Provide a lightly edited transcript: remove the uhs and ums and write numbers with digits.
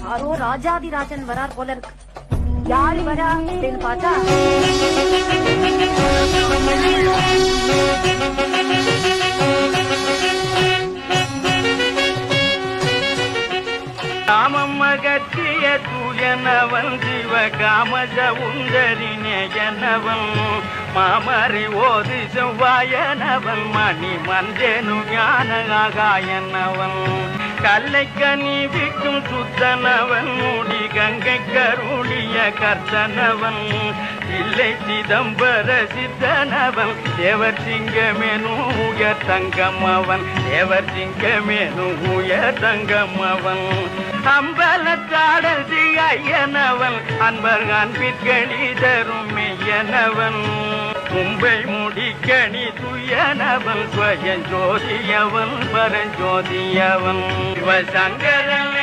யாரோ ராஜாதிராஜன் வரார் போல இருக்கு. யாரு வரா அப்படின்னு பார்த்தா காமமகத்திய தூயனவன் சிவ காமஜ உந்தரினேயனவன் மாமரி ஓதி செவ்வாயனவன் மணி மந்தேனு ஞானகாயனவன் கல்லை கனிவிக்கும் சுத்தனவன் முடி கங்கை கருளிய கர்த்தனவன் இல்லை சிதம்பர சித்தனவன் தேவர் சிங்கமேனு உயர் தங்கம்மவன் தேவர் சிங்கமேனு உயர் தங்கம்மவன் அம்பலத்தாடல் சிகையனவன் அன்பர் அன்பிற்களி தரும் மெய்யனவன் மும்பை முடிக்கணி துயனவன் ஸ்வயம் ஜோதியவன் பரஞ்சோதியவன் சிவசங்கரன்